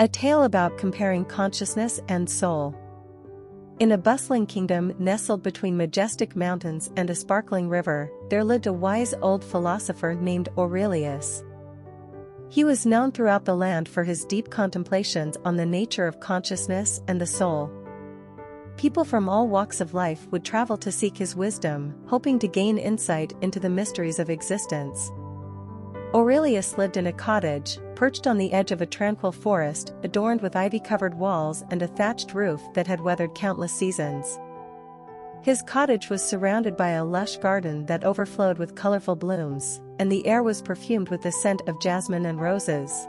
A tale about comparing consciousness and soul. In a bustling kingdom nestled between majestic mountains and a sparkling river, there lived a wise old philosopher named Aurelius. He was known throughout the land for his deep contemplations on the nature of consciousness and the soul. People from all walks of life would travel to seek his wisdom, hoping to gain insight into the mysteries of existence. Aurelius lived in a cottage, perched on the edge of a tranquil forest, adorned with ivy-covered walls and a thatched roof that had weathered countless seasons. His cottage was surrounded by a lush garden that overflowed with colorful blooms, and the air was perfumed with the scent of jasmine and roses.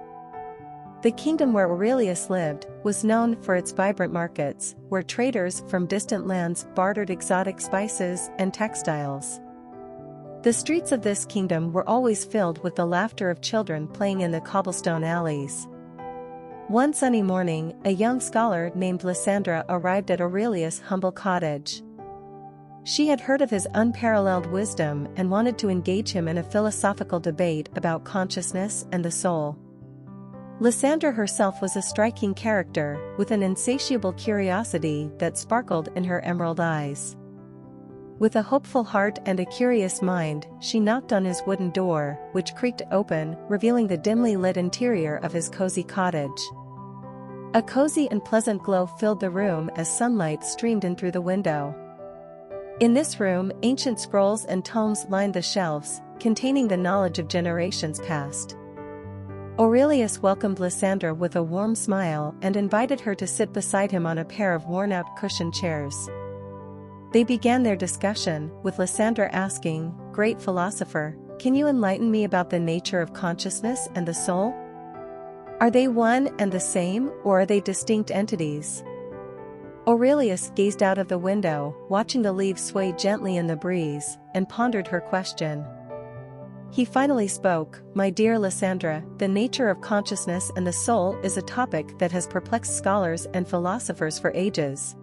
The kingdom where Aurelius lived was known for its vibrant markets, where traders from distant lands bartered exotic spices and textiles. The streets of this kingdom were always filled with the laughter of children playing in the cobblestone alleys. One sunny morning, a young scholar named Lysandra arrived at Aurelius' humble cottage. She had heard of his unparalleled wisdom and wanted to engage him in a philosophical debate about consciousness and the soul. Lysandra herself was a striking character, with an insatiable curiosity that sparkled in her emerald eyes. With a hopeful heart and a curious mind, she knocked on his wooden door, which creaked open, revealing the dimly lit interior of his cozy cottage. A cozy and pleasant glow filled the room as sunlight streamed in through the window. In this room, ancient scrolls and tomes lined the shelves, containing the knowledge of generations past. Aurelius welcomed Lysandra with a warm smile and invited her to sit beside him on a pair of worn-out cushioned chairs. They began their discussion, with Lysandra asking, "Great philosopher, can you enlighten me about the nature of consciousness and the soul? Are they one and the same, or are they distinct entities?" Aurelius gazed out of the window, watching the leaves sway gently in the breeze, and pondered her question. He finally spoke, "My dear Lysandra, the nature of consciousness and the soul is a topic that has perplexed scholars and philosophers for ages.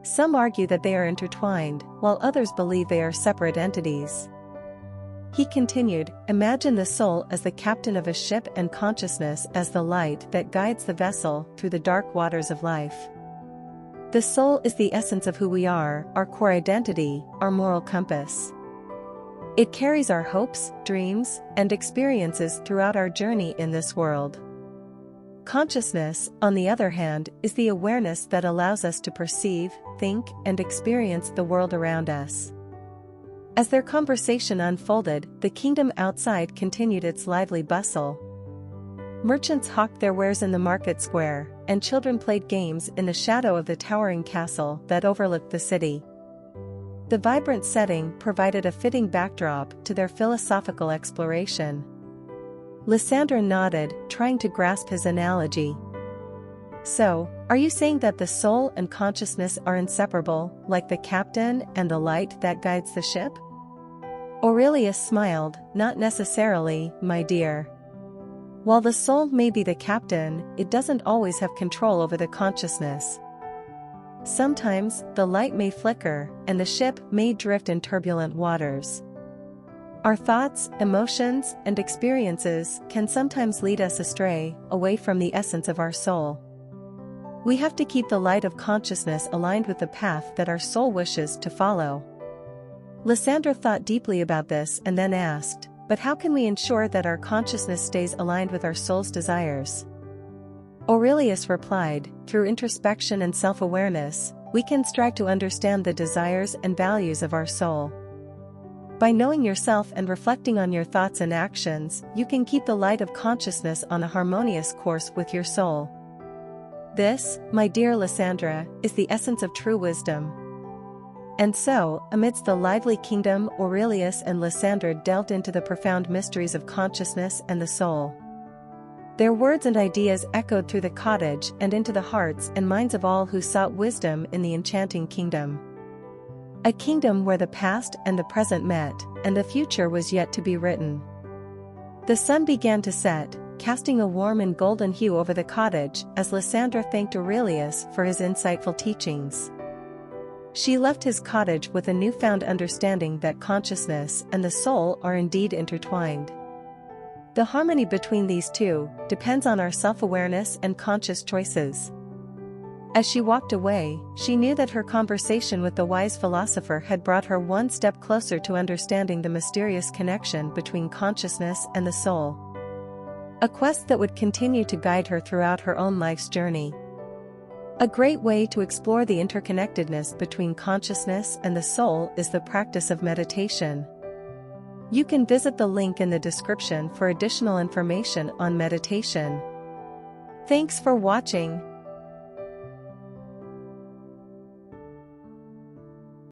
Some argue that they are intertwined, while others believe they are separate entities." He continued, "Imagine the soul as the captain of a ship and consciousness as the light that guides the vessel through the dark waters of life. The soul is the essence of who we are, our core identity, our moral compass. It carries our hopes, dreams, and experiences throughout our journey in this world. Consciousness, on the other hand, is the awareness that allows us to perceive, think, and experience the world around us." As their conversation unfolded, the kingdom outside continued its lively bustle. Merchants hawked their wares in the market square, and children played games in the shadow of the towering castle that overlooked the city. The vibrant setting provided a fitting backdrop to their philosophical exploration. Lysandra nodded, trying to grasp his analogy. "So, are you saying that the soul and consciousness are inseparable, like the captain and the light that guides the ship?" Aurelius smiled, "Not necessarily, my dear. While the soul may be the captain, it doesn't always have control over the consciousness. Sometimes, the light may flicker, and the ship may drift in turbulent waters. Our thoughts, emotions, and experiences can sometimes lead us astray, away from the essence of our soul. We have to keep the light of consciousness aligned with the path that our soul wishes to follow." Lysandra thought deeply about this and then asked, "But how can we ensure that our consciousness stays aligned with our soul's desires?" Aurelius replied, "Through introspection and self-awareness, we can strive to understand the desires and values of our soul. By knowing yourself and reflecting on your thoughts and actions, you can keep the light of consciousness on a harmonious course with your soul. This, my dear Lysandra, is the essence of true wisdom." And so, amidst the lively kingdom, Aurelius and Lysandra delved into the profound mysteries of consciousness and the soul. Their words and ideas echoed through the cottage and into the hearts and minds of all who sought wisdom in the enchanting kingdom. A kingdom where the past and the present met, and the future was yet to be written. The sun began to set, casting a warm and golden hue over the cottage as Lysandra thanked Aurelius for his insightful teachings. She left his cottage with a newfound understanding that consciousness and the soul are indeed intertwined. The harmony between these two depends on our self-awareness and conscious choices. As she walked away, she knew that her conversation with the wise philosopher had brought her one step closer to understanding the mysterious connection between consciousness and the soul. A quest that would continue to guide her throughout her own life's journey. A great way to explore the interconnectedness between consciousness and the soul is the practice of meditation. You can visit the link in the description for additional information on meditation. Thanks for watching.